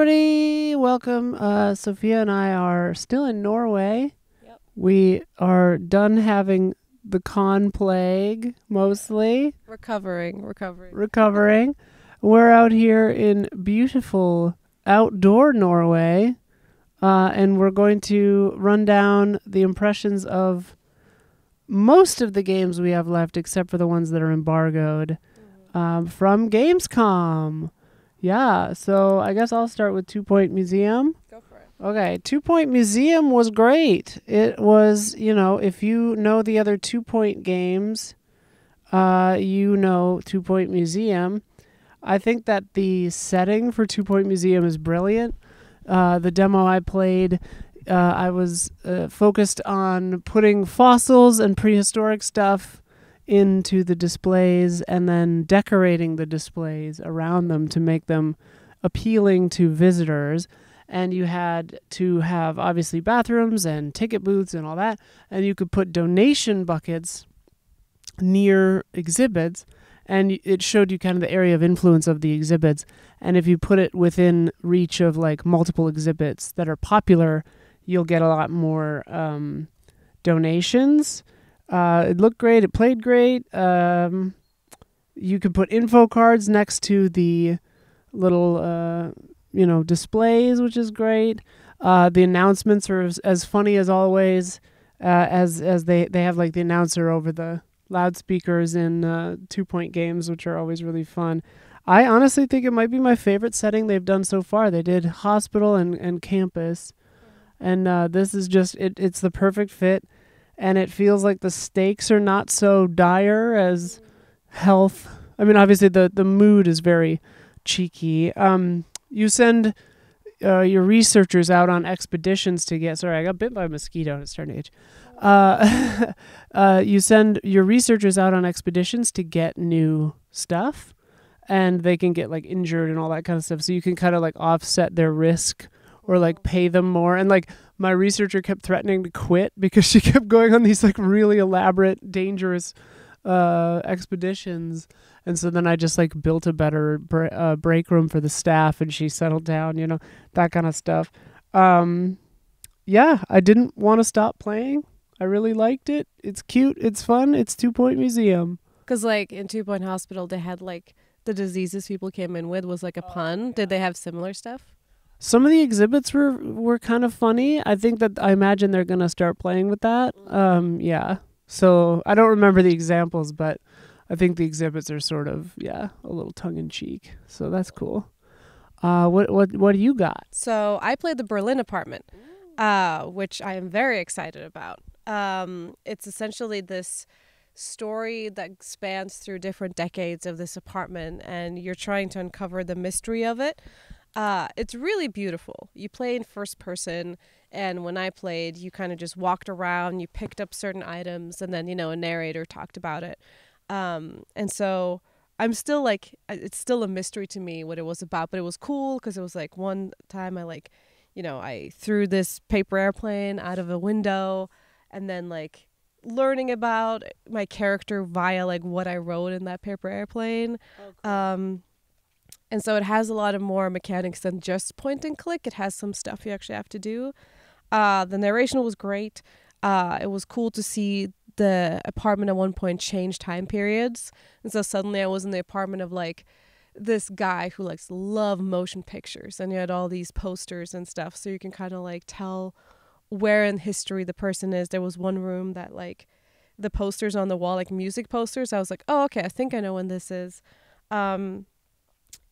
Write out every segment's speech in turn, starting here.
everybody. Welcome. Sophia and I are still in Norway. Yep. We are done having the con plague, mostly. Recovering. We're out here in beautiful outdoor Norway, and we're going to run down the impressions of most of the games we have left, except for the ones that are embargoed, from Gamescom. Yeah, so I guess I'll start with 2 Point Museum. Go for it. Okay, 2 Point Museum was great. It was, if you know the other 2 Point games, you know 2 Point Museum. I think that the setting for 2 Point Museum is brilliant. The demo I played, I was focused on putting fossils and prehistoric stuff into the displays and then decorating the displays around them to make them appealing to visitors. And you had to have obviously bathrooms and ticket booths and all that, and you could put donation buckets near exhibits, and it showed you kind of the area of influence of the exhibits. And if you put it within reach of like multiple exhibits that are popular, you'll get a lot more donations. It looked great. It played great. You could put info cards next to the little, displays, which is great. The announcements are as funny as always, as they have like the announcer over the loudspeakers in 2 Point games, which are always really fun. I honestly think it might be my favorite setting they've done so far. They did hospital and campus, and this is just it's the perfect fit. And it feels like the stakes are not so dire as health. I mean, obviously the mood is very cheeky. You send your researchers out on expeditions to get... Sorry, I got bit by a mosquito and it's starting to itch. You send your researchers out on expeditions to get new stuff, and they can get like injured and all that kind of stuff. So you can kind of like offset their risk or like pay them more. And like my researcher kept threatening to quit because she kept going on these like really elaborate, dangerous expeditions. And so then I just like built a better break room for the staff, and she settled down, that kind of stuff. Yeah, I didn't want to stop playing. I really liked it. It's cute. It's fun. It's 2 Point Museum. Because like in 2 Point Hospital, they had like the diseases people came in with was like a pun. Did they have similar stuff? Some of the exhibits were kind of funny. I think that I imagine they're going to start playing with that. Yeah. So I don't remember the examples, but I think the exhibits are sort of, a little tongue-in-cheek. So that's cool. What do you got? So I played the Berlin apartment, which I am very excited about. It's essentially this story that spans through different decades of this apartment, and you're trying to uncover the mystery of it. It's really beautiful. You play in first person, and when I played, you kind of just walked around, you picked up certain items, and then, a narrator talked about it. And so I'm still like, it's still a mystery to me what it was about, but it was cool because it was like one time I threw this paper airplane out of a window, and then like learning about my character via like what I wrote in that paper airplane. Oh, cool. And so it has a lot of more mechanics than just point and click. It has some stuff you actually have to do. The narration was great. It was cool to see the apartment at one point change time periods. And so suddenly I was in the apartment of like this guy who likes love motion pictures. And you had all these posters and stuff. So you can kind of like tell where in history the person is. There was one room that like the posters on the wall, like music posters. I was like, oh, okay, I think I know when this is.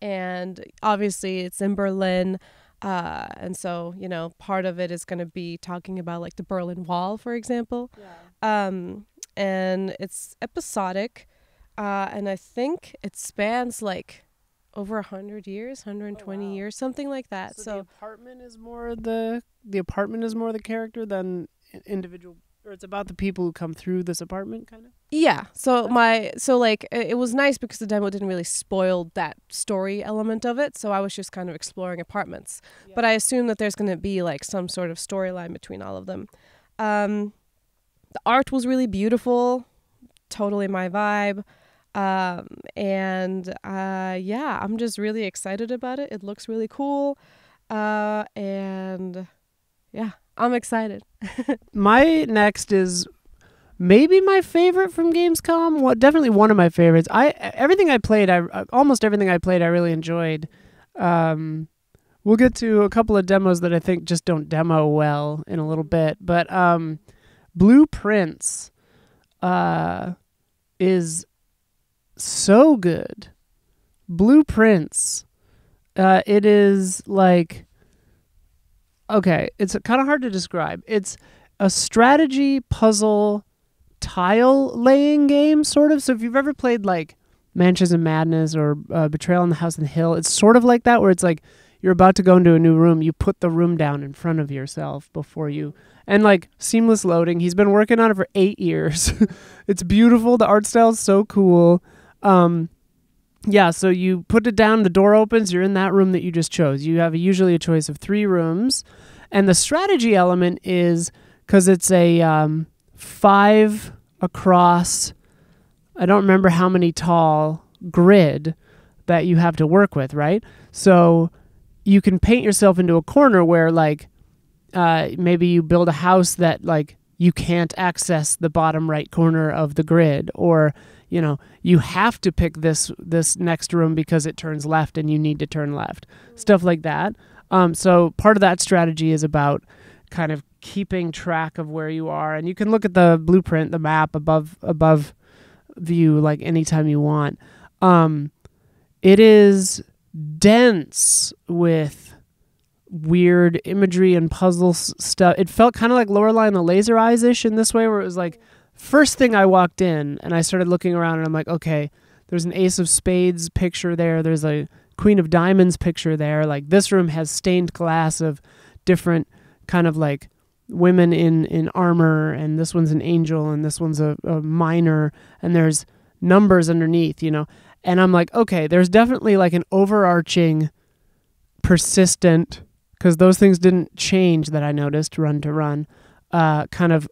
And obviously it's in Berlin. And so, part of it is going to be talking about like the Berlin Wall, for example. Yeah. And it's episodic. And I think it spans like over 100 years, 120 years, something like that. So the apartment is more the character than individual, or it's about the people who come through this apartment, kind of. Yeah. So it was nice because the demo didn't really spoil that story element of it. So I was just kind of exploring apartments, but I assume that there's going to be like some sort of storyline between all of them. The art was really beautiful, totally my vibe. I'm just really excited about it. It looks really cool. And yeah, I'm excited. My next is maybe my favorite from Gamescom. Definitely one of my favorites. Almost everything I played, I really enjoyed. We'll get to a couple of demos that I think just don't demo well in a little bit, but Blueprints is so good. Blueprints. It is like, okay, it's kind of hard to describe. It's a strategy puzzle tile laying game, sort of. So if you've ever played like Mansions of Madness or Betrayal in the House on the Hill, it's sort of like that, where it's like you're about to go into a new room, you put the room down in front of yourself before you, and like seamless loading. He's been working on it for 8 years. It's beautiful. The art style is so cool. Yeah, so you put it down, the door opens, you're in that room that you just chose. You have usually a choice of 3 rooms, and the strategy element is, because it's a 5 across, I don't remember how many tall grid that you have to work with, right? So you can paint yourself into a corner where like maybe you build a house that like you can't access the bottom right corner of the grid, or you know, you have to pick this next room because it turns left and you need to turn left. Stuff like that. So part of that strategy is about kind of keeping track of where you are, and you can look at the blueprint, the map above view, like anytime you want. It is dense with weird imagery and puzzle stuff. It felt kind of like Lorelei and the Laser Eyes-ish in this way, where it was like, first thing I walked in and I started looking around and I'm like, okay, there's an Ace of Spades picture there. There's a Queen of Diamonds picture there. Like this room has stained glass of different kind of like women in armor, and this one's an angel and this one's a miner, and there's numbers underneath, you know. And I'm like, okay, there's definitely like an overarching persistent, because those things didn't change that I noticed run to run, kind of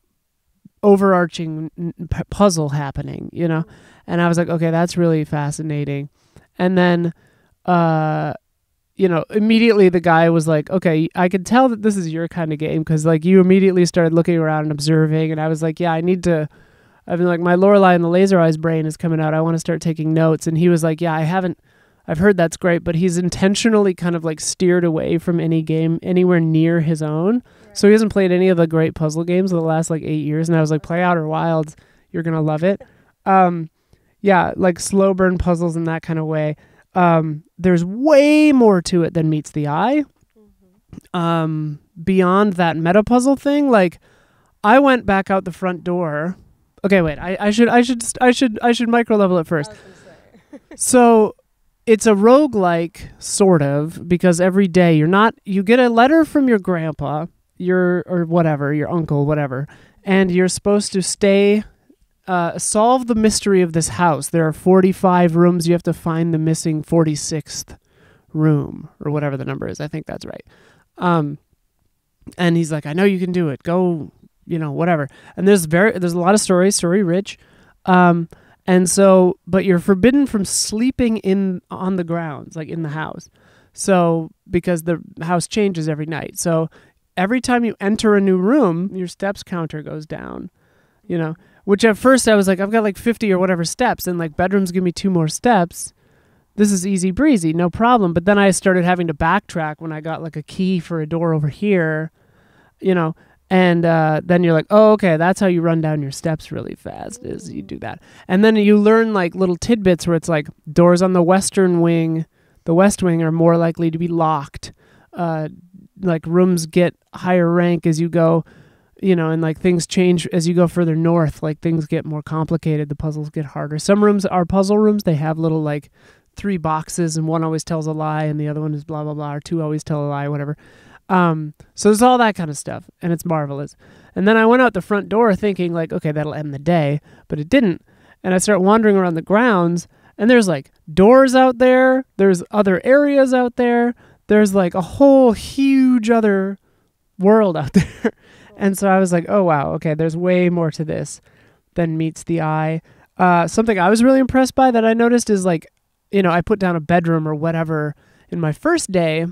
overarching puzzle happening, you know. And I was like, okay, that's really fascinating. And then you know, immediately the guy was like, okay, I could tell that this is your kind of game, because like you immediately started looking around and observing, and I was like, yeah, I've been like, my Lorelei and the Laser Eyes brain is coming out, I want to start taking notes. And he was like, yeah, I've heard that's great, but he's intentionally kind of like steered away from any game anywhere near his own. Right. So he hasn't played any of the great puzzle games of the last like 8 years. And I was like, play Outer Wilds. You're going to love it. Yeah, like slow burn puzzles in that kind of way. There's way more to it than meets the eye. Mm-hmm. Beyond that meta puzzle thing, like I went back out the front door. Okay, wait, I should micro level it first. So it's a roguelike, sort of, because every day you get a letter from your grandpa, your uncle, whatever, and you're supposed to solve the mystery of this house. There are 45 rooms. You have to find the missing 46th room, or whatever the number is. I think that's right. And he's like, I know you can do it. Go, you know, whatever. And there's a lot of story rich. And so, but you're forbidden from sleeping on the grounds, like in the house. So, because the house changes every night. So every time you enter a new room, your steps counter goes down, you know, which at first I was like, I've got like 50 or whatever steps, and like bedrooms give me 2 more steps. This is easy breezy, no problem. But then I started having to backtrack when I got like a key for a door over here, you know. And then you're like, oh, okay, that's how you run down your steps really fast, is you do that. And then you learn like little tidbits where it's like doors on the west wing are more likely to be locked. Like rooms get higher rank as you go, you know, and like things change as you go further north. Like things get more complicated, the puzzles get harder. Some rooms are puzzle rooms. They have little like 3 boxes, and one always tells a lie and the other one is blah, blah, blah, or 2 always tell a lie, whatever. So there's all that kind of stuff, and it's marvelous. And then I went out the front door thinking like, okay, that'll end the day, but it didn't. And I start wandering around the grounds, and there's like doors out there. There's other areas out there. There's like a whole huge other world out there. And so I was like, oh wow, okay, there's way more to this than meets the eye. Something I was really impressed by that I noticed is like, you know, I put down a bedroom or whatever in my first day,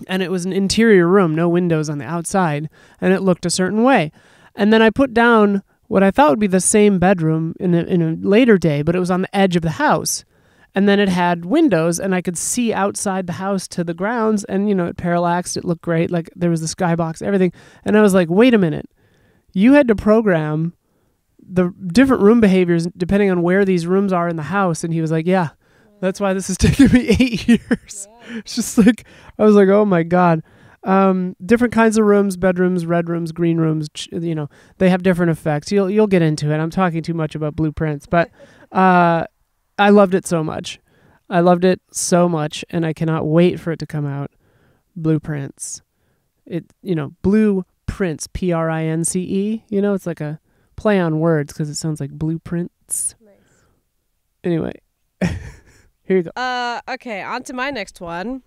And it was an interior room, no windows on the outside, and it looked a certain way. And then I put down what I thought would be the same bedroom in a later day, but it was on the edge of the house. And then it had windows, and I could see outside the house to the grounds, and, it parallaxed. It looked great. Like, there was the skybox, everything. And I was like, wait a minute. You had to program the different room behaviors depending on where these rooms are in the house. And he was like, yeah, that's why this has taken me 8 years. Yeah. It's just like, I was like, oh my God. Different kinds of rooms, bedrooms, red rooms, green rooms, they have different effects. You'll get into it. I'm talking too much about blueprints, but, I loved it so much. And I cannot wait for it to come out. Blueprints. Blueprints, Prince. It's like a play on words because it sounds like blueprints. Nice. Anyway, here you go. Okay, on to my next one.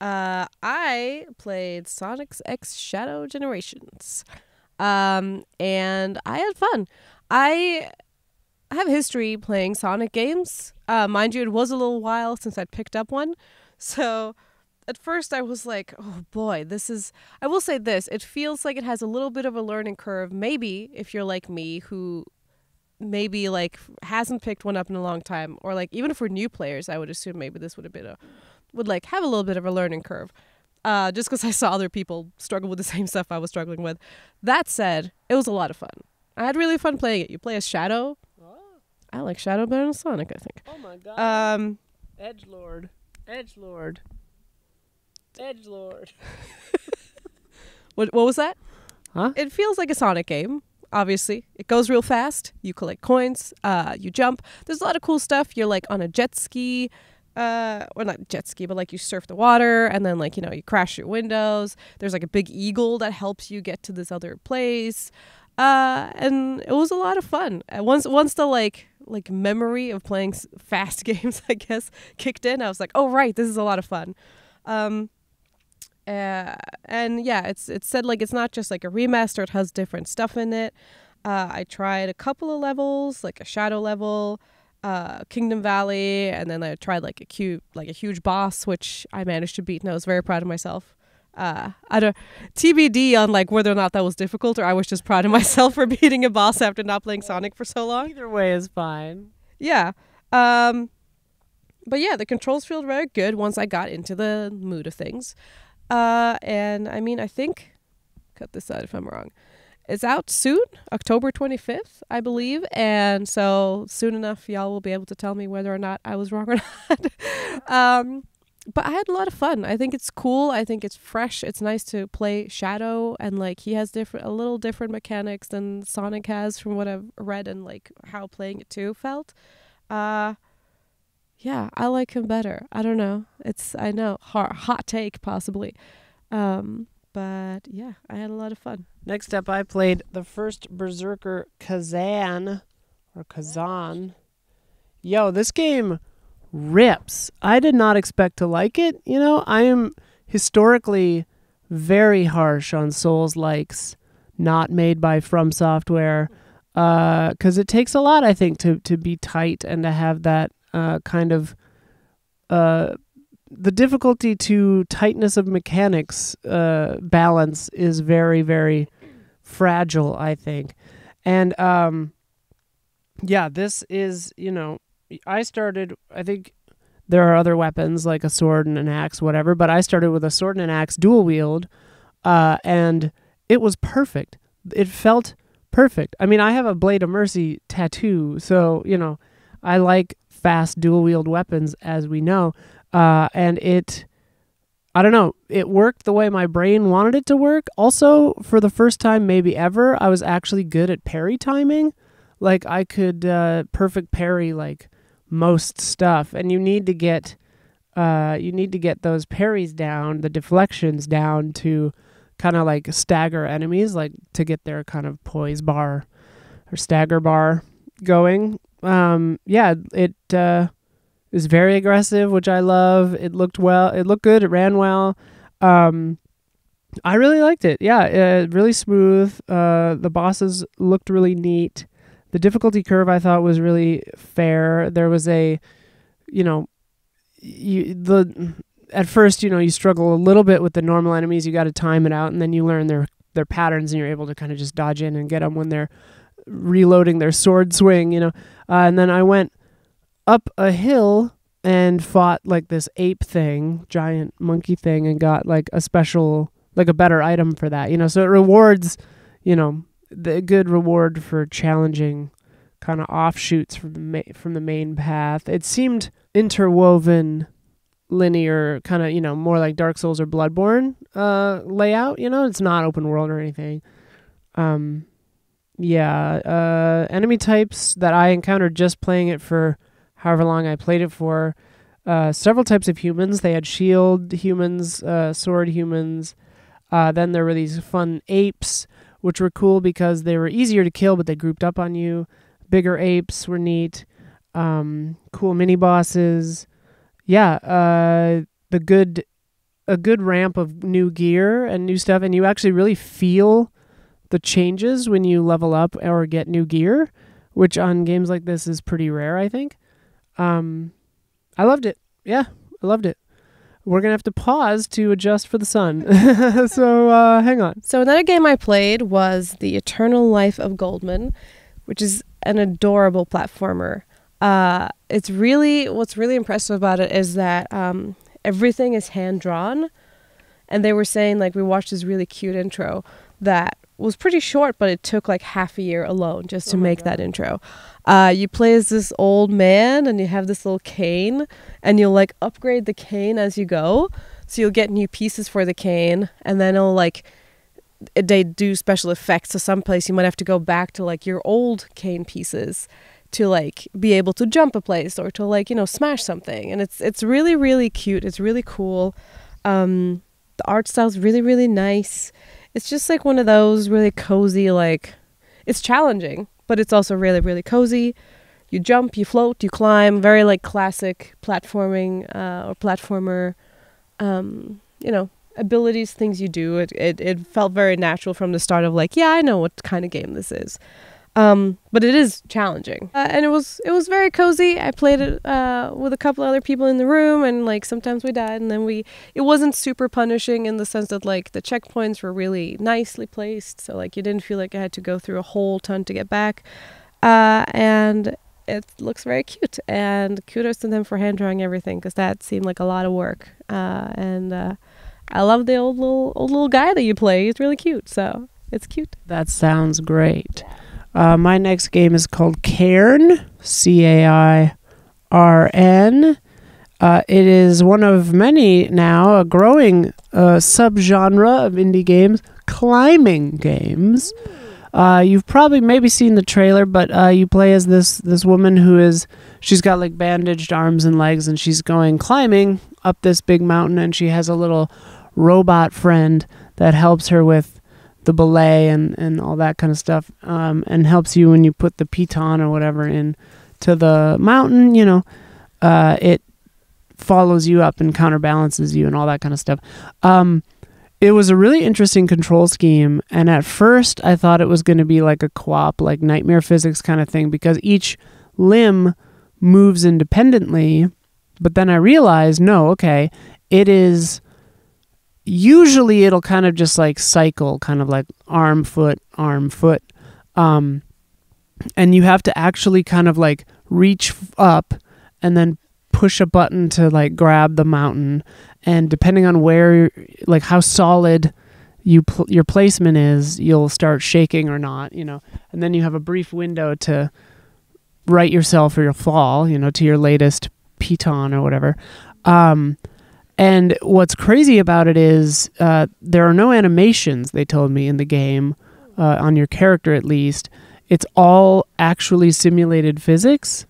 I played Sonic X Shadow Generations. And I had fun. I have history playing Sonic games. Mind you, it was a little while since I'd picked up one. So at first I was like, oh boy, I will say this, it feels like it has a little bit of a learning curve. Maybe if you're like me, who maybe like hasn't picked one up in a long time, or like even for new players, I would assume maybe this would have have a little bit of a learning curve. Just because I saw other people struggle with the same stuff I was struggling with. That said, it was a lot of fun. I had really fun playing it. You play as Shadow. I like Shadow better than Sonic, I think. Oh my God. Edgelord. What was that? Huh? It feels like a Sonic game, obviously. It goes real fast. You collect coins. You jump. There's a lot of cool stuff. You're like on a jet ski. Or not jet ski, but like you surf the water, and then like, you crash your windows. There's like a big eagle that helps you get to this other place. And it was a lot of fun. Once the like memory of playing fast games, I guess, kicked in, I was like, oh right, this is a lot of fun. And yeah, it's said like it's not just like a remaster, it has different stuff in it. I tried a couple of levels, like a shadow level, Kingdom Valley, and then I tried like a huge boss, which I managed to beat, and I was very proud of myself. I don't TBD on like whether or not that was difficult, or I was just proud of myself for beating a boss after not playing Sonic for so long. Either way is fine. Yeah. But yeah, the controls feel very good once I got into the mood of things. And I mean, I think, cut this out if I'm wrong, it's out soon, October 25th, I believe. And so soon enough, y'all will be able to tell me whether or not I was wrong or not. But I had a lot of fun. I think it's cool. I think it's fresh. It's nice to play Shadow, and like he has a little different mechanics than Sonic has from what I've read, and like how playing it too felt. Yeah, I like him better. I don't know. I know, hot take possibly. But yeah, I had a lot of fun. Next up, I played the first Berserker Khazan. Yo, this game rips. I did not expect to like it. I am historically very harsh on Souls-likes not made by From Software, because it takes a lot, I think, to be tight and to have that kind of the difficulty to tightness of mechanics balance is very, very fragile, I think. And yeah, this is, I think there are other weapons like a sword and an axe, whatever, but I started with a sword and an axe dual wield, and it was perfect. It felt perfect. I mean, I have a Blade of Mercy tattoo, so, I like fast dual wield weapons, as we know, and I don't know, it worked the way my brain wanted it to work. Also, for the first time maybe ever, I was actually good at parry timing. Like, I could perfect parry like most stuff, and you need to get those parries down, the deflections down, to kind of like stagger enemies, like to get their kind of poise bar or stagger bar going. Yeah, it is very aggressive, which I love. It looked good, it ran well. I really liked it. Yeah, really smooth. The bosses looked really neat. The difficulty curve I thought was really fair. There was at first, you struggle a little bit with the normal enemies. You got to time it out, and then you learn their patterns, and you're able to kind of just dodge in and get them when they're reloading their sword swing, and then I went up a hill and fought like this ape thing, giant monkey thing, and got like a special, like a better item for that, so it rewards, the good reward for challenging kind of offshoots from the main path. It seemed interwoven, linear, kind of, more like Dark Souls or Bloodborne layout, it's not open world or anything. Enemy types that I encountered just playing it for however long I played it for, several types of humans. They had shield humans, sword humans. Then there were these fun apes, which were cool because they were easier to kill, but they grouped up on you. Bigger apes were neat. Cool mini bosses. A good ramp of new gear and new stuff, and you actually really feel the changes when you level up or get new gear, which on games like this is pretty rare, I think. I loved it. Yeah, I loved it. We're going to have to pause to adjust for the sun. So hang on. So another game I played was The Eternal Life of Goldman, which is an adorable platformer. What's really impressive about it is that everything is hand-drawn. And they were saying, like, we watched this really cute intro that was pretty short, but it took like half a year alone just to make that intro. You play as this old man, and you have this little cane, and you'll like upgrade the cane as you go. So you'll get new pieces for the cane, and then they do special effects. So someplace you might have to go back to like your old cane pieces to like be able to jump a place or to like, smash something. And it's really, really cute. It's really cool. The art style's really, really nice. It's just like one of those really cozy, like, it's challenging, but it's also really, really cozy. You jump, you float, you climb, very like classic platforming or platformer, abilities, things you do. It felt very natural from the start of like, yeah, I know what kind of game this is. But it is challenging. And it was very cozy. I played it with a couple other people in the room, and like sometimes we died, and then it wasn't super punishing in the sense that like the checkpoints were really nicely placed, so like you didn't feel like I had to go through a whole ton to get back. And it looks very cute, and kudos to them for hand drawing everything, because that seemed like a lot of work. And I love the old little guy that you play. He's really cute, so it's cute. That sounds great. My next game is called Cairn, Cairn. It is one of many now, a growing subgenre of indie games, climbing games. You've probably maybe seen the trailer, but you play as this woman she's got like bandaged arms and legs, and she's going climbing up this big mountain, and she has a little robot friend that helps her with the belay and all that kind of stuff, and helps you when you put the piton or whatever in to the mountain. It follows you up and counterbalances you and all that kind of stuff. It was a really interesting control scheme, and at first I thought it was going to be like a co-op, like nightmare physics kind of thing, because each limb moves independently, but then I realized, no, okay, it is... Usually it'll kind of just like cycle, kind of like arm, foot, and you have to actually kind of like reach up and then push a button to like grab the mountain, and depending on where, like how solid your placement is, you'll start shaking or not, and then you have a brief window to right yourself or you'll fall, to your latest piton or whatever. And what's crazy about it is there are no animations, they told me, in the game, on your character at least. It's all actually simulated physics.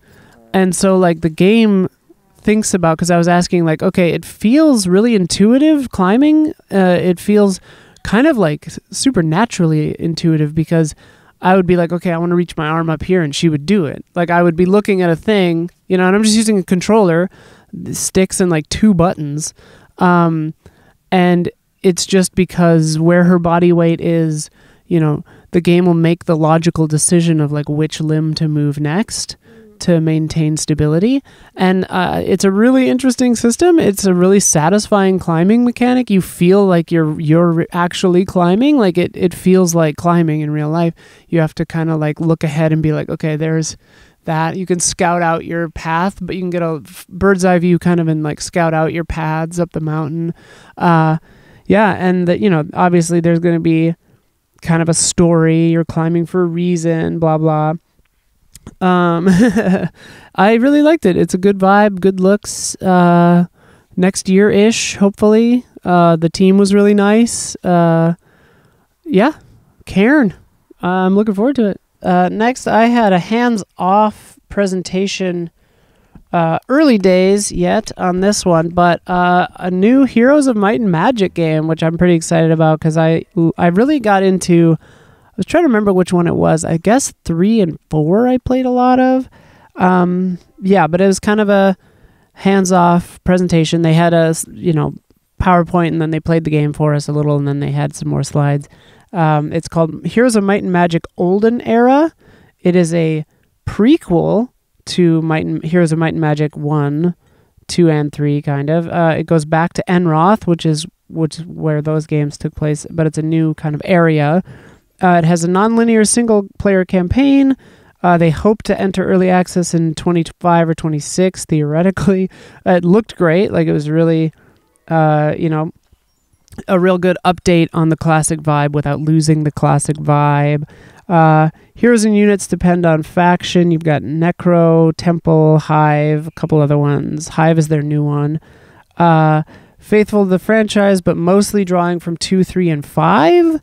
And so like the game thinks about, because I was asking like, okay, it feels really intuitive climbing. It feels kind of like supernaturally intuitive, because I would be like, okay, I want to reach my arm up here, and she would do it. Like I would be looking at a thing, and I'm just using a controller, sticks and like 2 buttons, and it's just because where her body weight is, the game will make the logical decision of like which limb to move next to maintain stability. And it's a really interesting system. It's a really satisfying climbing mechanic. You feel like you're actually climbing. Like it feels like climbing in real life. You have to kind of like look ahead and be like, okay, there's that. You can scout out your path, but you can get a bird's eye view kind of and like scout out your paths up the mountain. And obviously there's going to be kind of a story. You're climbing for a reason, blah blah. I really liked it. It's a good vibe, good looks. Next year-ish, hopefully. The team was really nice. Cairn. I'm looking forward to it. Next, I had a hands-off presentation, early days yet on this one, but a new Heroes of Might and Magic game, which I'm pretty excited about because I really got into... I was trying to remember which one it was. I guess 3 and 4 I played a lot of. But it was kind of a hands-off presentation. They had a, PowerPoint, and then they played the game for us a little, and then they had some more slides. It's called Heroes of Might and Magic Olden Era. It is a prequel to Heroes of Might and Magic 1, 2, and 3, kind of. It goes back to Enroth, which is where those games took place, but it's a new kind of area. It has a non-linear single-player campaign. They hope to enter early access in 25 or 26, theoretically. It looked great. Like, it was really, a real good update on the classic vibe without losing the classic vibe. Heroes and units depend on faction. You've got Necro, Temple, Hive, a couple other ones. Hive is their new one. Faithful to the franchise, but mostly drawing from 2, 3, and 5.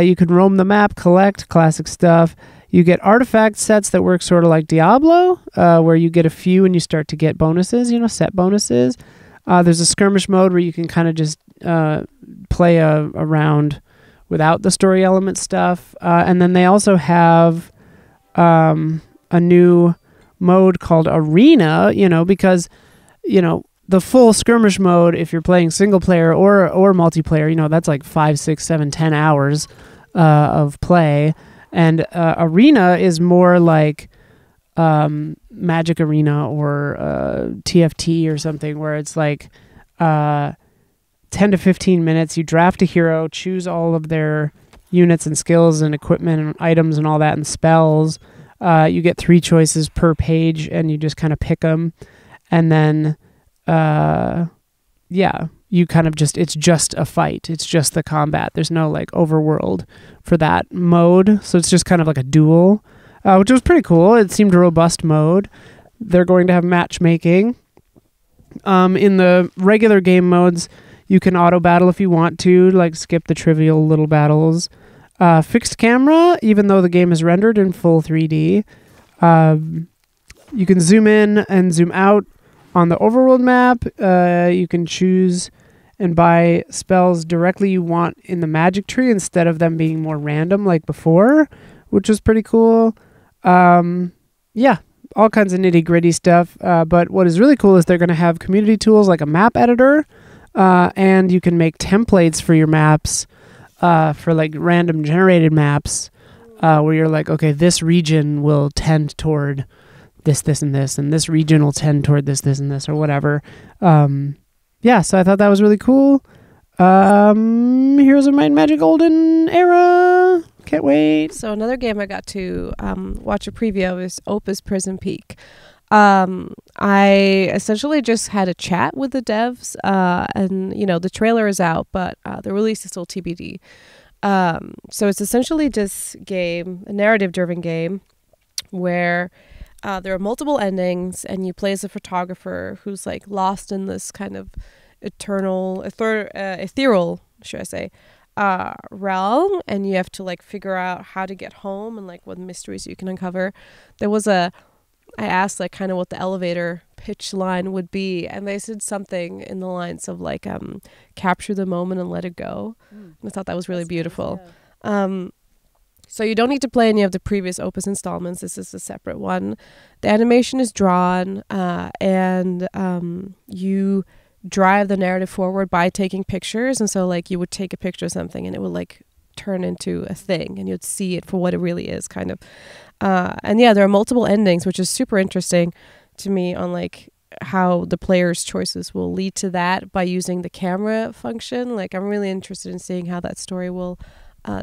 You can roam the map, collect classic stuff. You get artifact sets that work sort of like Diablo, where you get a few and you start to get bonuses, set bonuses. There's a skirmish mode where you can kind of just play a round without the story element stuff. And then they also have a new mode called Arena, because, the full skirmish mode, if you're playing single player or multiplayer, that's like 5, 6, 7, 10 hours of play. And Arena is more like Magic Arena or TFT or something, where it's like 10 to 15 minutes. You draft a hero, choose all of their units and skills and equipment and items and all that and spells. You get 3 choices per page, and you just kind of pick them. And then... you kind of it's just a fight. It's just the combat. There's no like overworld for that mode. So it's just kind of like a duel, which was pretty cool. It seemed a robust mode. They're going to have matchmaking. In the regular game modes, you can auto battle if you want to, like skip the trivial little battles. Fixed camera, even though the game is rendered in full 3D. You can zoom in and zoom out on the overworld map. You can choose and buy spells directly you want in the magic tree instead of them being more random like before, which was pretty cool. All kinds of nitty gritty stuff. But what is really cool is they're going to have community tools like a map editor, and you can make templates for your maps, for like random generated maps, where you're like, okay, this region will tend toward this, and this, and this region will tend toward this, and this, or whatever. So I thought that was really cool. Heroes of Might and Magic Olden Era. Can't wait. So another game I got to watch a preview of is Opus Prism Peak. I essentially just had a chat with the devs, and the trailer is out, but the release is still TBD. So it's essentially this game, a narrative-driven game, where there are multiple endings, and you play as a photographer who's like lost in this kind of ethereal, should I say, realm, and you have to like figure out how to get home and like what mysteries you can uncover. I asked like kind of what the elevator pitch line would be, and they said something in the lines of like capture the moment and let it go. And I thought that was really beautiful. Nice, yeah. So you don't need to play any of the previous Opus installments. This is a separate one. The animation is drawn, and you drive the narrative forward by taking pictures. And so like you would take a picture of something and it would like turn into a thing, and you'd see it for what it really is, kind of. And yeah, there are multiple endings, which is super interesting to me on like how the player's choices will lead to that by using the camera function. Like, I'm really interested in seeing how that story will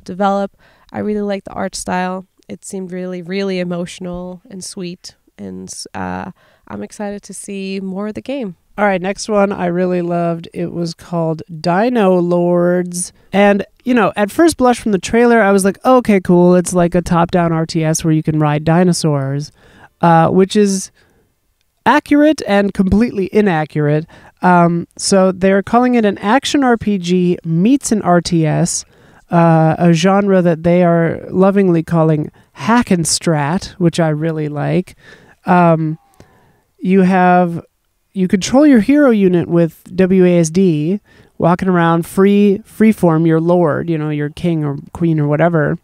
develop. I really like the art style. It seemed really, really emotional and sweet, and I'm excited to see more of the game. All right, next one I really loved. It was called Dinolords. And, you know, at first blush from the trailer, I was like, oh, okay, cool. It's like a top-down RTS where you can ride dinosaurs, which is accurate and completely inaccurate. So they're calling it an action RPG meets an RTS, a genre that they are lovingly calling hack and strat, which I really like. You control your hero unit with WASD, walking around freeform, your lord, you know, your king or queen or whatever.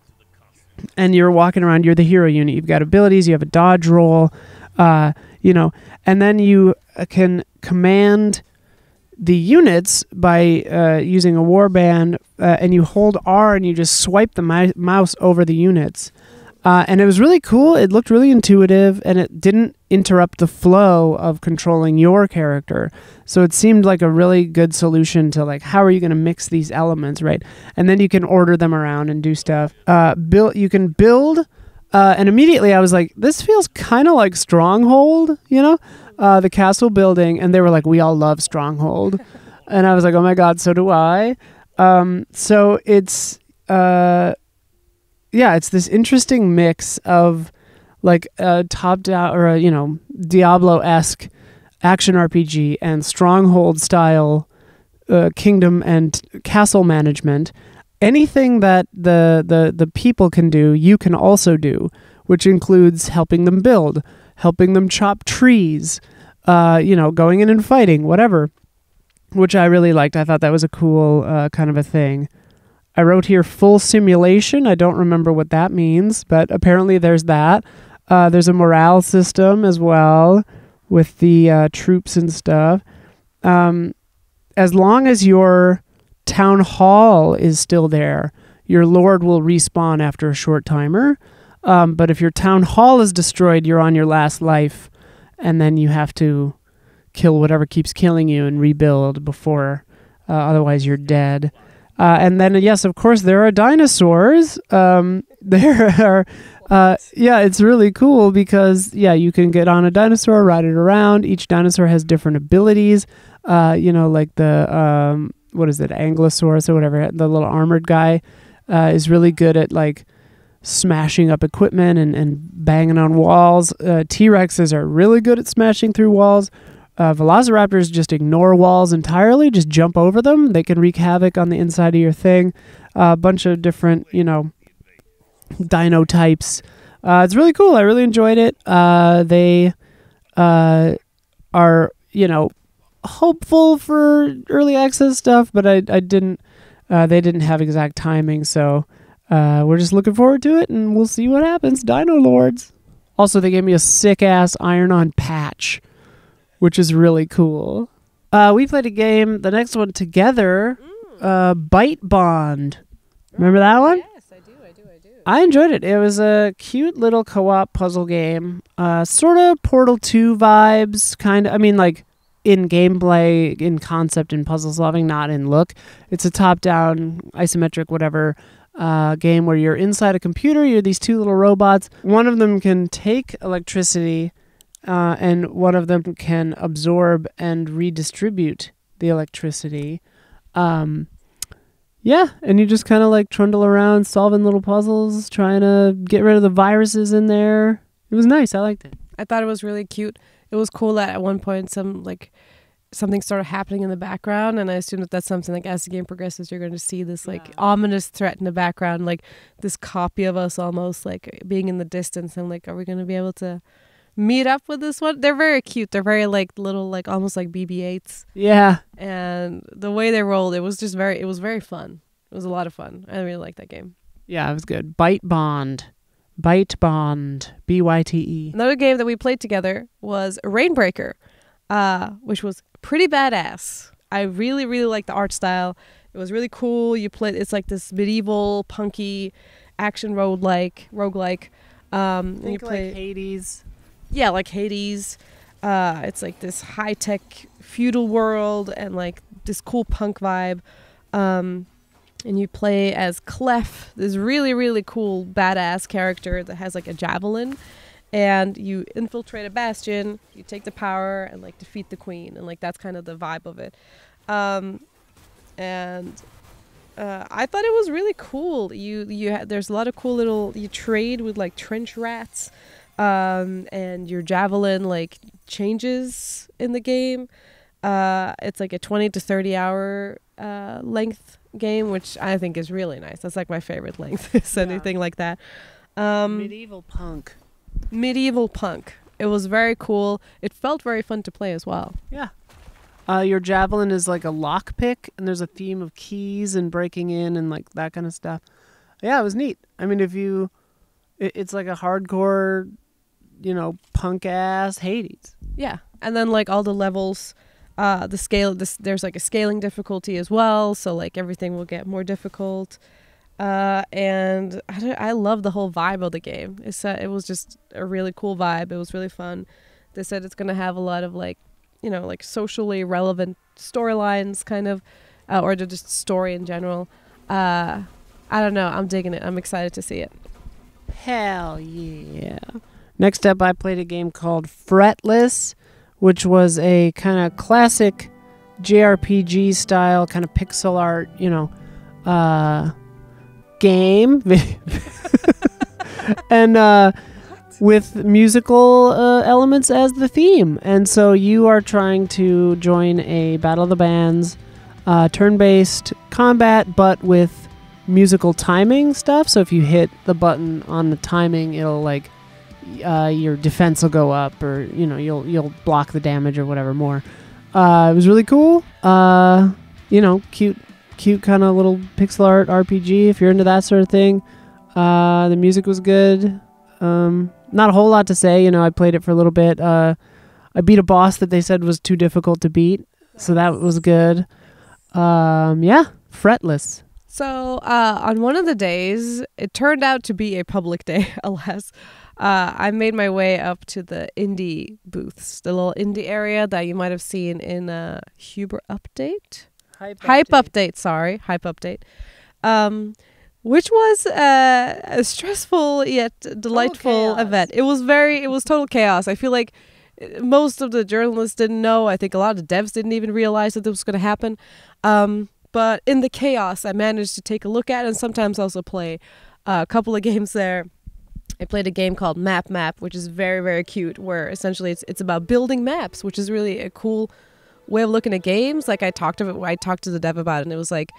And you're walking around, you're the hero unit. You've got abilities, you have a dodge roll, you know, and then you can command the units by using a warband, and you hold R and you just swipe the mouse over the units. And it was really cool. It looked really intuitive, and it didn't interrupt the flow of controlling your character. So it seemed like a really good solution to, like, how are you going to mix these elements, right? And then you can order them around and do stuff. You can build, and immediately I was like, this feels kind of like Stronghold, you know, the castle building. And they were like, we all love Stronghold. And I was like, oh my God, so do I. So it's... yeah, it's this interesting mix of like a top-down or a, you know, Diablo-esque action RPG and Stronghold-style kingdom and castle management. Anything that the people can do, you can also do, which includes helping them build, helping them chop trees, you know, going in and fighting, whatever, which I really liked. I thought that was a cool kind of a thing. I wrote here full simulation. I don't remember what that means, but apparently there's that. There's a morale system as well with the troops and stuff. As long as your town hall is still there, your lord will respawn after a short timer. But if your town hall is destroyed, you're on your last life, and then you have to kill whatever keeps killing you and rebuild before, otherwise you're dead. And then, yes, of course, there are dinosaurs. There are, yeah, it's really cool because, yeah, you can get on a dinosaur, ride it around. Each dinosaur has different abilities. You know, like the, what is it, Ankylosaurus or whatever, the little armored guy is really good at, like, smashing up equipment and banging on walls. T-Rexes are really good at smashing through walls. Velociraptors just ignore walls entirely, just jump over them. They can wreak havoc on the inside of your thing. A bunch of different, you know, dino types. It's really cool. I really enjoyed it. They are, you know, hopeful for early access stuff, but I didn't. They didn't have exact timing, so we're just looking forward to it, and we'll see what happens. Dinolords. Also, they gave me a sick-ass iron-on patch, which is really cool. We played a game, the next one together, Bytebond. Remember that one? Yes, I do. I enjoyed it. It was a cute little co-op puzzle game. Sort of Portal 2 vibes, kind of. I mean, like, in gameplay, in concept, in puzzle solving, not in look. It's a top-down, isometric, whatever, game where you're inside a computer. You're these two little robots. One of them can take electricity, and one of them can absorb and redistribute the electricity. Yeah, and you just kind of like trundle around solving little puzzles, trying to get rid of the viruses in there. It was nice. I liked it. I thought it was really cute. It was cool that at one point something started happening in the background, and I assume that that's something like as the game progresses, you're going to see this like ominous threat in the background, like this copy of us almost like being in the distance. And like, are we going to be able to meet up with this one? They're very cute. They're very like little, like almost like BB-8s. Yeah. And the way they rolled, it was very fun. It was a lot of fun. I really liked that game. Yeah, it was good. Bytebond, Byte. Another game that we played together was Reignbreaker, which was pretty badass. I really, really liked the art style. It was really cool. It's like this medieval punky action roguelike. Think You play like Hades. Yeah, like Hades. It's like this high-tech feudal world and like this cool punk vibe. And you play as Clef, this really, really cool badass character that has like a javelin. And you infiltrate a bastion, you take the power and like defeat the queen. And like that's kind of the vibe of it. I thought it was really cool. There's a lot of cool you trade with like trench rats. And your javelin like changes in the game. It's like a 20 to 30 hour length game, which I think is really nice. That's like my favorite length. Is anything like that. Medieval punk. It was very cool. It felt very fun to play as well. Yeah. Your javelin is like a lockpick, and there's a theme of keys and breaking in and like that kind of stuff. Yeah, it was neat. I mean, it's like a hardcore, punk ass Hades. Yeah, and then like all the levels, there's like a scaling difficulty as well, so like everything will get more difficult. And I love the whole vibe of the game. It was just a really cool vibe. It was really fun. They said it's gonna have a lot of like, like socially relevant storylines, kind of, or just story in general. I don't know. I'm digging it. I'm excited to see it. Hell yeah. Next up, I played a game called Fretless, which was a kind of classic JRPG style, kind of pixel art, game. And with musical elements as the theme. And so you are trying to join a Battle of the Bands turn-based combat, but with musical timing stuff. So if you hit the button on the timing, it'll like your defense will go up, or you'll block the damage or whatever more. It was really cool. Cute kind of little pixel art RPG if you're into that sort of thing. The music was good. Not a whole lot to say. I played it for a little bit. I beat a boss that they said was too difficult to beat, so that was good. Fretless. So on one of the days, it turned out to be a public day, alas. I made my way up to the indie booths, the little indie area that you might have seen in Hype Update. Hype Update. Which was a stressful yet delightful event. It was total chaos. I feel like most of the journalists didn't know. I think a lot of the devs didn't even realize that this was going to happen. But in the chaos, I managed to take a look at it and sometimes also play a couple of games there. I played a game called Map, which is very, very cute, where essentially it's about building maps, which is really a cool way of looking at games. Like I talked to the dev about it, and it was like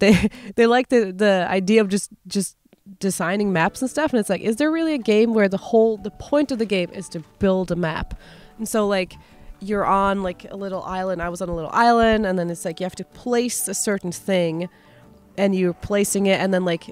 they like the idea of just designing maps and stuff. And it's like, is there really a game where the point of the game is to build a map? And so like you're on like a little island. I was on a little island, and then it's like you have to place a certain thing, and you're placing it, and then like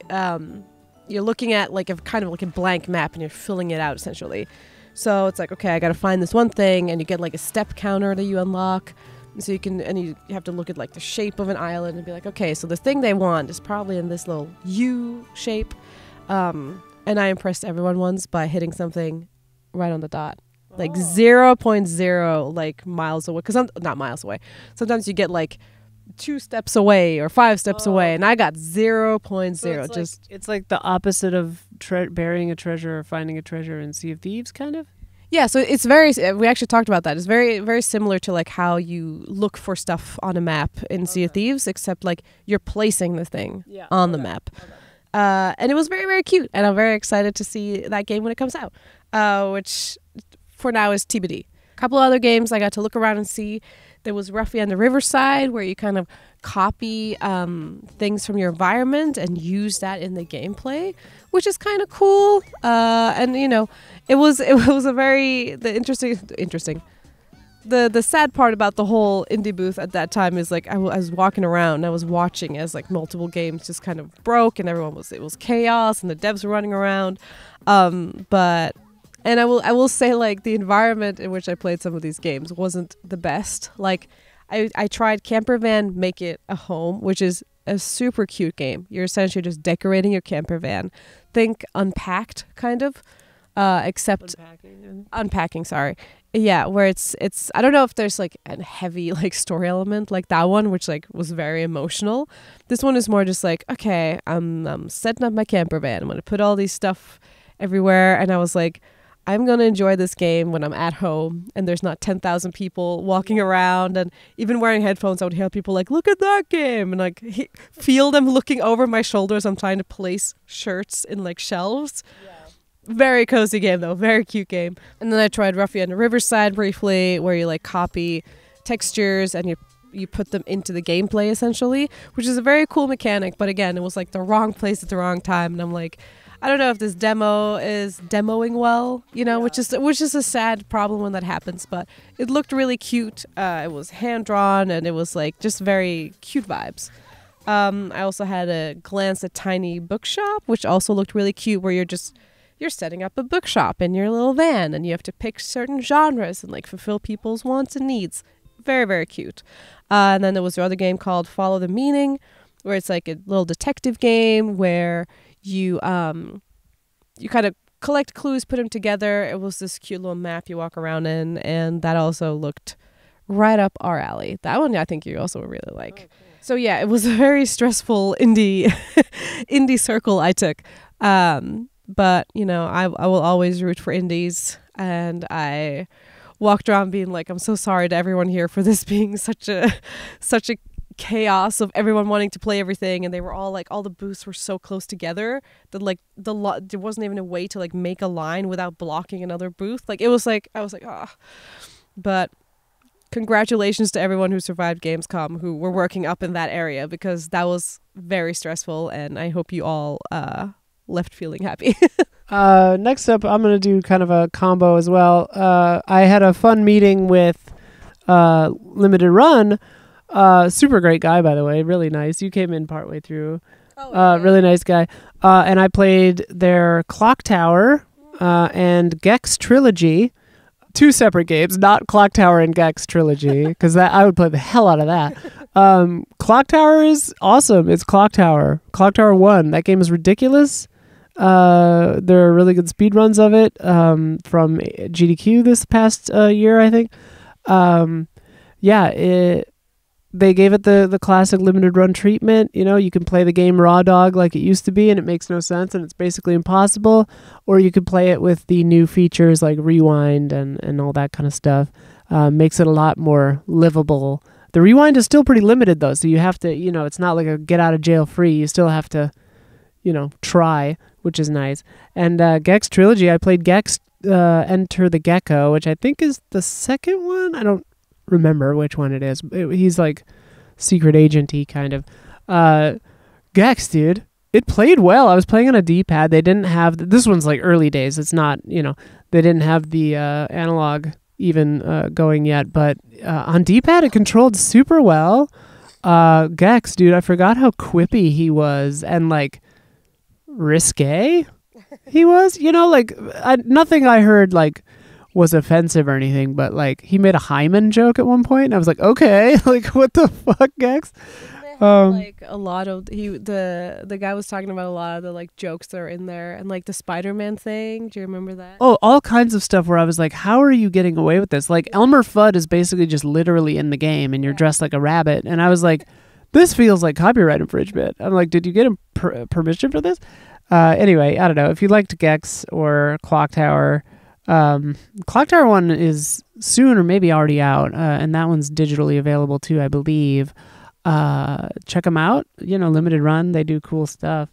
you're looking at like a kind of like a blank map, and you're filling it out essentially. So it's like, okay, I got to find this one thing, and you get like a step counter that you unlock. And so you have to look at like the shape of an island and be like, okay, so the thing they want is probably in this little U shape. And I impressed everyone once by hitting something right on the dot. Like 0.0 like miles away. Because not miles away. Sometimes you get like 2 steps away or 5 steps away, and I got 0.0. So it's like the opposite of burying a treasure or finding a treasure in Sea of Thieves, kind of. Yeah, so it's we actually talked about that. It's very, very similar to like how you look for stuff on a map in Sea of Thieves, except like you're placing the thing on the map. Okay. And it was very, very cute, and I'm very excited to see that game when it comes out, which for now is TBD. A couple other games I got to look around and see. There was Ruffy and the Riverside, where you kind of copy things from your environment and use that in the gameplay, which is kind of cool. And it was a very interesting. The sad part about the whole indie booth at that time is like I was walking around and I was watching as like multiple games just kind of broke, and it was chaos, and the devs were running around. And I will say, like, the environment in which I played some of these games wasn't the best. Like, I tried Camper Van Make It a Home, which is a super cute game. You're essentially just decorating your camper van. Think Unpacked, kind of, except unpacking. Sorry, yeah, where it's. I don't know if there's like a heavy like story element like that one, which like was very emotional. This one is more just like, okay, I'm setting up my camper van. I'm gonna put all these stuff everywhere, and I was like, I'm going to enjoy this game when I'm at home and there's not 10,000 people walking around, and even wearing headphones, I would hear people like, look at that game, and like feel them looking over my shoulders. I'm trying to place shirts in like shelves. Yeah. Very cozy game though, very cute game. And then I tried Ruffy and Riverside briefly, where you like copy textures and you put them into the gameplay essentially, which is a very cool mechanic. But again, it was like the wrong place at the wrong time, and I'm like, I don't know if this demo is demoing well, you know, which is a sad problem when that happens, but it looked really cute. It was hand-drawn, and it was like just very cute vibes. I also had a glance at Tiny Bookshop, which also looked really cute, where you're setting up a bookshop in your little van, and you have to pick certain genres and like fulfill people's wants and needs. Very, very cute. And then there was another game called Follow the Meaning, where it's like a little detective game where you kind of collect clues, put them together. It was this cute little map you walk around in, and that also looked right up our alley. That one I think you also would really like. Okay. So yeah, it was a very stressful indie circle I took. But you know, I will always root for indies, and I walked around being like, I'm so sorry to everyone here for this being such a chaos of everyone wanting to play everything, and they were all like, all the booths were so close together that like there wasn't even a way to like make a line without blocking another booth. Like it was like, I was like, ah. But congratulations to everyone who survived Gamescom, who were working up in that area, because that was very stressful, and I hope you all left feeling happy. Next up, I'm gonna do kind of a combo as well. I had a fun meeting with Limited Run. Super great guy, by the way. Really nice. You came in partway through. Oh, yeah. Really nice guy. And I played their Clock Tower and Gex Trilogy. Two separate games, not Clock Tower and Gex Trilogy, because I would play the hell out of that. Clock Tower is awesome. It's Clock Tower. Clock Tower 1. That game is ridiculous. There are really good speed runs of it from GDQ this past year, I think. They gave it the classic limited run treatment. You know, you can play the game raw dog like it used to be, and it makes no sense, and it's basically impossible. Or you could play it with the new features like rewind and all that kind of stuff. Makes it a lot more livable. The rewind is still pretty limited though, so you have to, you know, it's not like a get out of jail free. You still have to, you know, try, which is nice. And Gex Trilogy, I played Gex Enter the Gecko, which I think is the second one. I don't remember which one it is. He's like secret agenty kind of. Gex, dude, it played well. I was playing on a D-pad. They didn't have this one's like early days. It's not, you know, they didn't have the analog even going yet, but on D-pad it controlled super well. Gex, dude, I forgot how quippy he was and like risque he was, you know, like nothing I heard like was offensive or anything, but like he made a hymen joke at one point, and I was like, okay, like what the fuck, Gex? Like a lot of the guy was talking about a lot of the like jokes that are in there, and like the Spider-Man thing. Do you remember that? Oh, all kinds of stuff where I was like, how are you getting away with this? Like Elmer Fudd is basically just literally in the game, and you're dressed like a rabbit, and I was like, this feels like copyright infringement. I'm like, did you get permission for this? Anyway, I don't know if you liked Gex or Clock Tower. Clock Tower 1 is soon or maybe already out, and that one's digitally available too, I believe. Check them out. You know, limited run. They do cool stuff.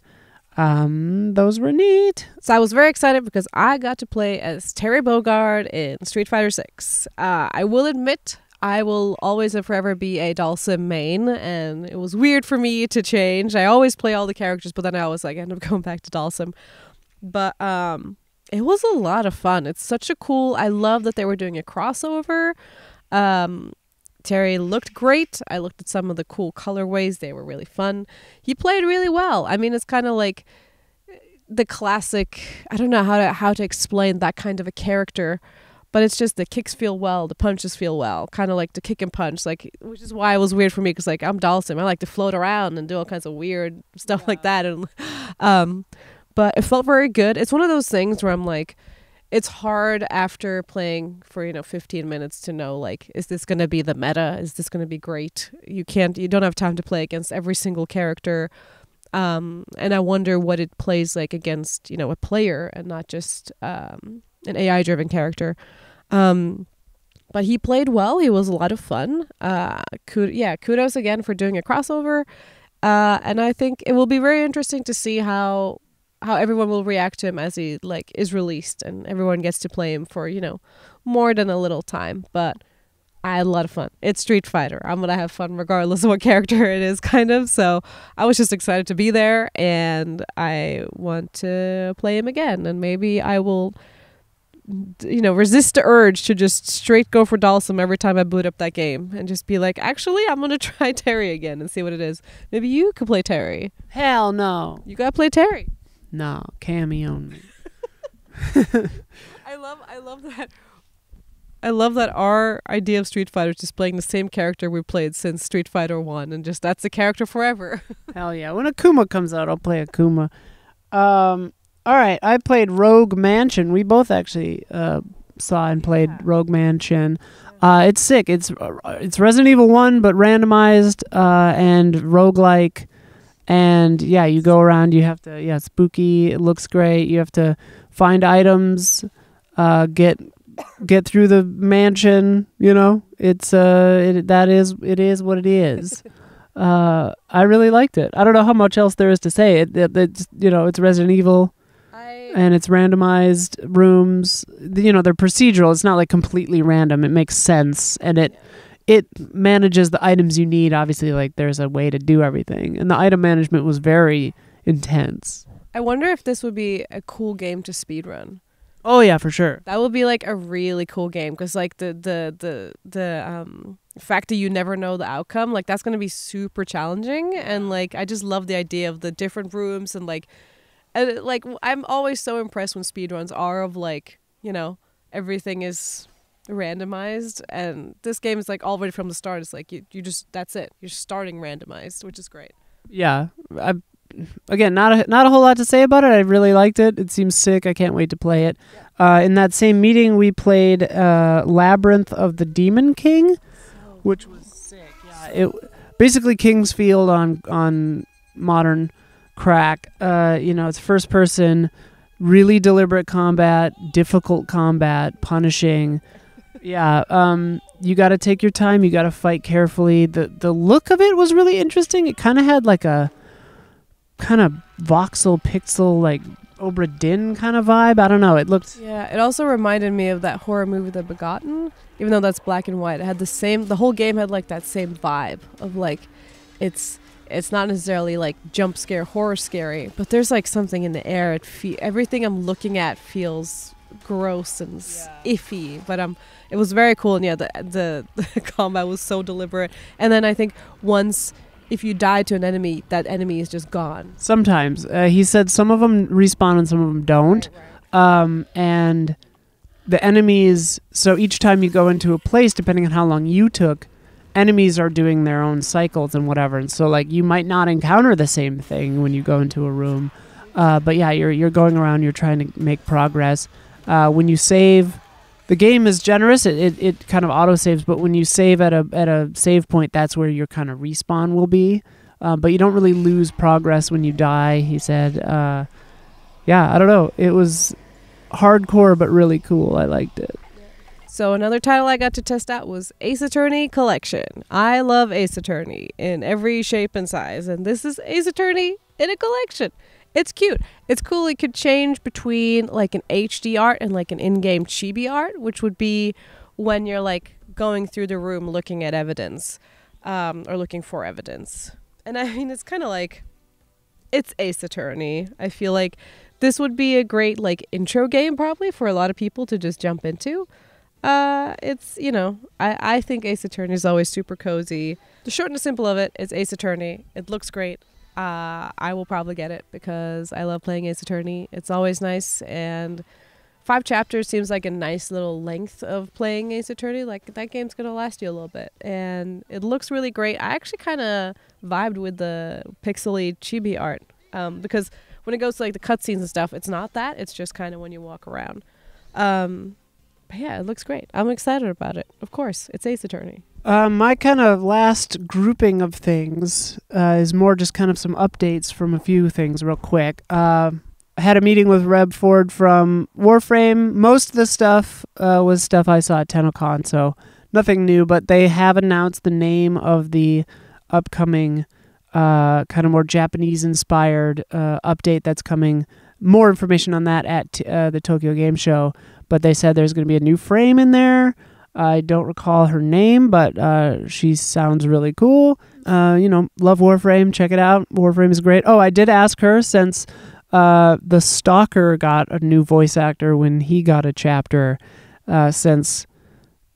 Those were neat. So I was very excited because I got to play as Terry Bogard in Street Fighter 6. I will admit, I will always and forever be a Dalsim main, and it was weird for me to change. I always play all the characters, but then I always like end up going back to Dalsim. But it was a lot of fun. It's such a cool. I love that they were doing a crossover. Terry looked great. I looked at some of the cool colorways. They were really fun. He played really well. I mean, it's kind of like the classic. I don't know how to explain that kind of a character, but it's just the kicks feel well, the punches feel well, kind of like the kick and punch, like, which is why it was weird for me, because like I'm Dalsim, I like to float around and do all kinds of weird stuff like that, and but it felt very good. It's one of those things where I'm like, it's hard after playing for 15 minutes to know, like, is this going to be the meta? Is this going to be great? You don't have time to play against every single character. And I wonder what it plays like against, a player and not just an AI driven character. But he played well. He was a lot of fun. Kudos again for doing a crossover. And I think it will be very interesting to see how everyone will react to him as he like is released and everyone gets to play him for, more than a little time. But I had a lot of fun. It's Street Fighter. I'm going to have fun regardless of what character it is, kind of. So I was just excited to be there, and I want to play him again. And maybe I will, resist the urge to just straight go for Dalsim every time I boot up that game and just be like, actually, I'm going to try Terry again and see what it is. Maybe you could play Terry. Hell no. You got to play Terry. No, Cammy only. I love that. I love that our idea of Street Fighter is just playing the same character we played since Street Fighter 1, and just that's the character forever. Hell yeah. When Akuma comes out, I'll play Akuma. All right, I played Rogue Mansion. We both actually saw and played Rogue Mansion. It's sick. It's Resident Evil 1, but randomized and roguelike. And yeah, you go around, you have to, spooky, it looks great. You have to find items, get through the mansion, it's it is what it is. I really liked it. I don't know how much else there is to say. It's Resident Evil, and it's randomized rooms. They're procedural. It's not like completely random. It makes sense, and it manages the items you need. Obviously, like there's a way to do everything, and the item management was very intense. I wonder if this would be a cool game to speedrun. Oh yeah, for sure. That would be like a really cool game, because like the fact that you never know the outcome, like that's gonna be super challenging. And like I just love the idea of the different rooms and like I'm always so impressed when speedruns are of like everything is randomized, and this game is like already from the start. It's like you just that's it. You're starting randomized, which is great. Yeah, Again, not a whole lot to say about it. I really liked it. It seems sick. I can't wait to play it. In that same meeting, we played Labyrinth of the Demon King, which was sick. Yeah, it basically King's Field on modern crack. It's first person, really deliberate combat, difficult combat, punishing. Yeah, you got to take your time. You got to fight carefully. The look of it was really interesting. It kind of had like a kind of voxel pixel, like Obra Dinn kind of vibe. I don't know. It looked... Yeah, it also reminded me of that horror movie, The Begotten. Even though that's black and white, it had the whole game had like that same vibe of like, it's not necessarily like jump scare, horror scary, but there's like something in the air. Everything I'm looking at feels gross and iffy, but it was very cool. And yeah, the combat was so deliberate. And then I think once, if you die to an enemy, that enemy is just gone. Sometimes. He said some of them respawn and some of them don't. Right. And the enemies, so each time you go into a place, depending on how long you took, enemies are doing their own cycles and whatever. And so like you might not encounter the same thing when you go into a room. But yeah, you're going around, you're trying to make progress. When you save, the game is generous. It kind of auto-saves, but when you save at a save point, that's where your kind of respawn will be. But you don't really lose progress when you die, he said. Yeah, I don't know. It was hardcore, but really cool. I liked it. So another title I got to test out was Ace Attorney Collection. I love Ace Attorney in every shape and size, and this is Ace Attorney in a collection. It's cute. It's cool. It could change between like an HD art and like an in-game chibi art, which would be when you're like going through the room looking at evidence, or looking for evidence. And I mean, it's kind of like, it's Ace Attorney. I feel like this would be a great like intro game probably for a lot of people to just jump into. It's, I think Ace Attorney is always super cozy. The short and the simple of it is Ace Attorney. It looks great. I will probably get it because I love playing Ace Attorney. It's always nice and 5 chapters seems like a nice little length of playing Ace Attorney. Like, that game's going to last you a little bit. And it looks really great. I actually kind of vibed with the pixely chibi art. Because when it goes to, like, the cutscenes and stuff, it's not that. It's just kind of when you walk around. But yeah, it looks great. I'm excited about it. Of course, it's Ace Attorney. My kind of last grouping of things is more just kind of some updates from a few things real quick. I had a meeting with Reb Ford from Warframe. Most of the stuff was stuff I saw at TennoCon, so nothing new, but they have announced the name of the upcoming kind of more Japanese-inspired update that's coming. More information on that at the Tokyo Game Show, but they said there's going to be a new frame in there. I don't recall her name, but she sounds really cool. Love Warframe. Check it out. Warframe is great. Oh, I did ask her, since the Stalker got a new voice actor when he got a chapter, since,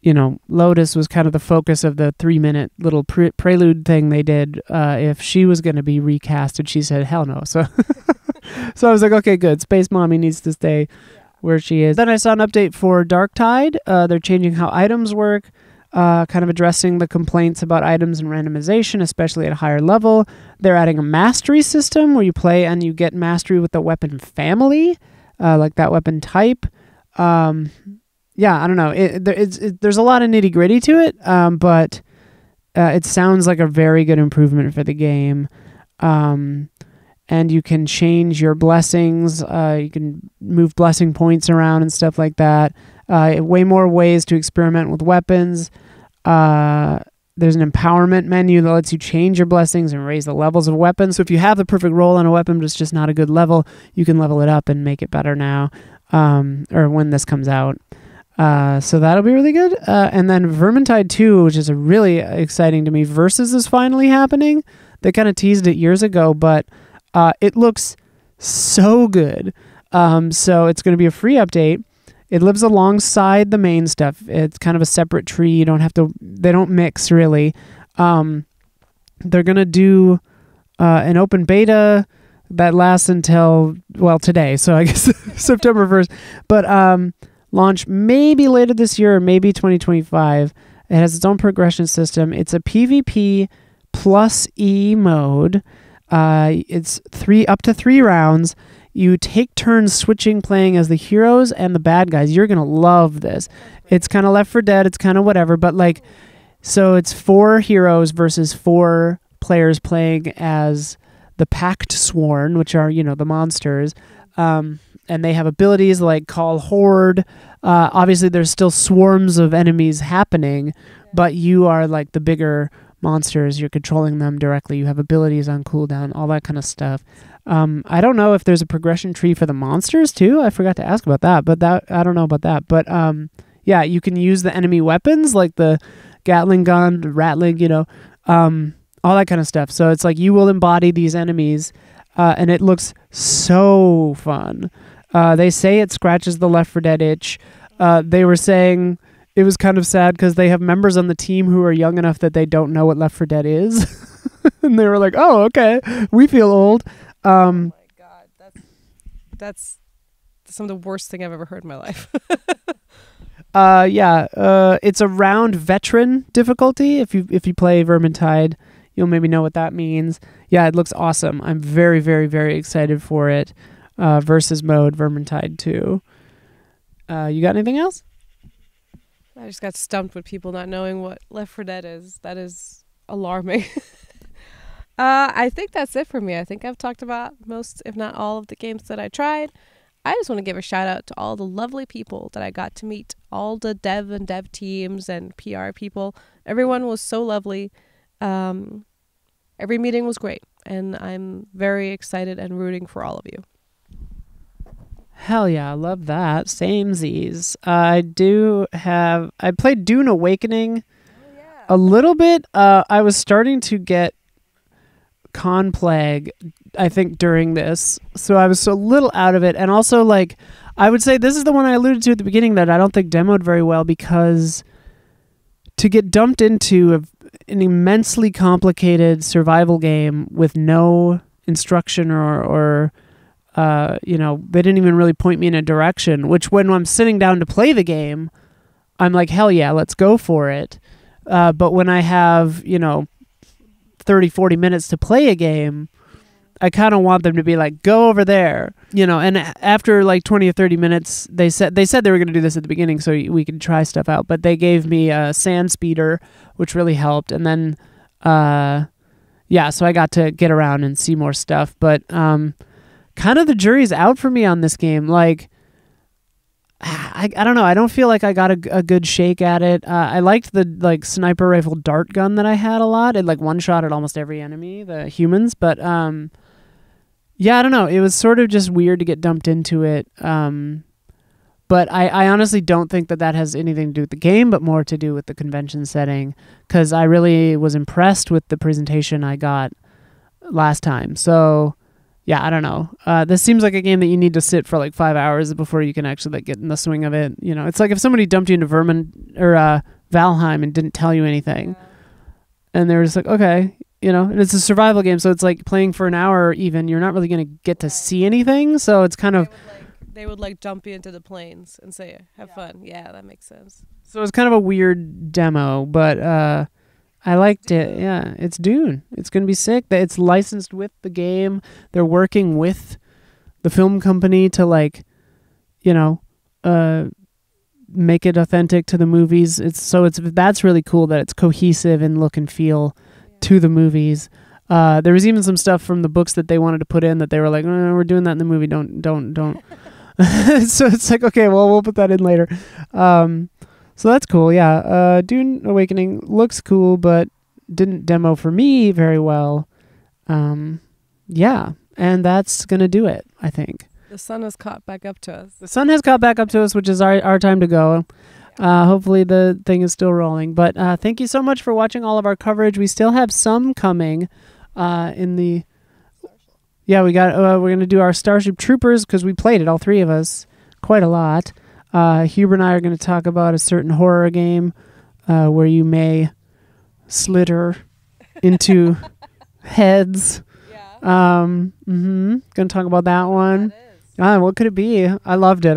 Lotus was kind of the focus of the 3-minute little prelude thing they did, if she was going to be recasted. She said, hell no. So, so I was like, okay, good. Space Mommy needs to stay where she is. Then I saw an update for Darktide. They're changing how items work, kind of addressing the complaints about items and randomization, especially at a higher level. They're adding a mastery system where you play and you get mastery with the weapon family, like that weapon type. I don't know. There's a lot of nitty gritty to it, but it sounds like a very good improvement for the game. And you can change your blessings. You can move blessing points around and stuff like that. Way more ways to experiment with weapons. There's an empowerment menu that lets you change your blessings and raise the levels of weapons. So if you have the perfect roll on a weapon, but it's just not a good level, you can level it up and make it better now, or when this comes out. So that'll be really good. And then Vermintide 2, which is really exciting to me. Versus is finally happening. They kind of teased it years ago, but it looks so good. So it's going to be a free update. It lives alongside the main stuff. It's kind of a separate tree. You don't have to, they don't mix really. They're going to do an open beta that lasts until, today. So I guess September 1st. But launch maybe later this year or maybe 2025. It has its own progression system. It's a PvP plus E mode. It's up to 3 rounds. You take turns switching playing as the heroes and the bad guys. You're going to love this. It's kind of Left 4 Dead. It's kind of whatever. But so it's 4 heroes versus 4 players playing as the Pact Sworn, which are, the monsters. And they have abilities like Call Horde. Obviously, there's still swarms of enemies happening, but you are like the bigger monsters. You're controlling them directly. You have abilities on cooldown, all that kind of stuff. I don't know if there's a progression tree for the monsters too. I forgot to ask about that, but I don't know about that. But you can use the enemy weapons like the Gatling gun, Ratling, all that kind of stuff. So it's like you will embody these enemies, and it looks so fun. They say it scratches the Left 4 Dead itch. They were saying it was kind of sad because they have members on the team who are young enough that they don't know what Left 4 Dead is. And they were like, oh, okay, we feel old. Oh my God, that's some of the worst thing I've ever heard in my life. It's around veteran difficulty. If you play Vermintide, you'll maybe know what that means. Yeah, it looks awesome. I'm very, very, very excited for it. Versus mode, Vermintide 2. You got anything else? I just got stumped with people not knowing what Left 4 Dead is. That is alarming. I think that's it for me. I think I've talked about most, if not all, of the games that I tried. I just want to give a shout out to all the lovely people that I got to meet, all the dev teams and PR people. Everyone was so lovely. Every meeting was great, and I'm very excited and rooting for all of you. Hell yeah, I love that. Samesies. I played Dune Awakening a little bit. I was starting to get con plague, I think, during this. So I was a little out of it. And also, I would say this is the one I alluded to at the beginning that I don't think demoed very well, because to get dumped into an immensely complicated survival game with no instruction or they didn't even really point me in a direction, which when I'm sitting down to play the game, I'm like, hell yeah, let's go for it. But when I have, 30, 40 minutes to play a game, I kind of want them to be like, go over there, and after like 20 or 30 minutes, they said they were going to do this at the beginning so we could try stuff out, but they gave me a sand speeder, which really helped. And then, so I got to get around and see more stuff, but, kind of the jury's out for me on this game. Like, I don't know. I don't feel like I got a good shake at it. I liked the sniper rifle dart gun that I had a lot. It one-shot at almost every enemy, the humans. But I don't know. It was sort of just weird to get dumped into it. But I honestly don't think that has anything to do with the game, but more to do with the convention setting. Because I really was impressed with the presentation I got last time. So yeah, I don't know. This seems like a game that you need to sit for 5 hours before you can actually get in the swing of it. It's like if somebody dumped you into Valheim and didn't tell you anything, and they were just like, okay, and it's a survival game, so it's like playing for an hour. Even you're not really going to get to see anything, so it's kind of they would dump you into the plains and say, "Have fun." Yeah, that makes sense. So it's kind of a weird demo, but I liked it. Yeah, it's Dune. It's going to be sick. It's licensed with the game. They're working with the film company to make it authentic to the movies. That's really cool that it's cohesive in look and feel to the movies. There was even some stuff from the books that they wanted to put in that they were like, we're doing that in the movie. Don't. So it's like, okay, well, we'll put that in later. So that's cool, yeah. Dune Awakening looks cool, but didn't demo for me very well. Yeah, and that's going to do it, I think. The sun has caught back up to us. The sun has caught back up to us, which is our time to go. Hopefully the thing is still rolling. But thank you so much for watching all of our coverage. We still have some coming in the... Yeah, we're going to do our Starship Troopers because we played it, all three of us, quite a lot. Huber and I are going to talk about a certain horror game where you may slither into heads. Yeah. Going to talk about that one. What could it be? I loved it.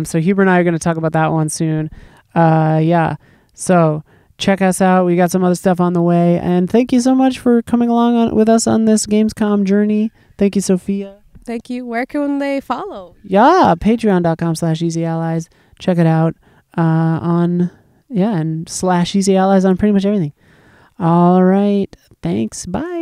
So Huber and I are going to talk about that one soon. So check us out. We got some other stuff on the way. And thank you so much for coming along with us on this Gamescom journey. Thank you, Sophia. Thank you. Where can they follow? Yeah, patreon.com/easyallies. Check it out and /easyallies on pretty much everything. All right. Thanks. Bye.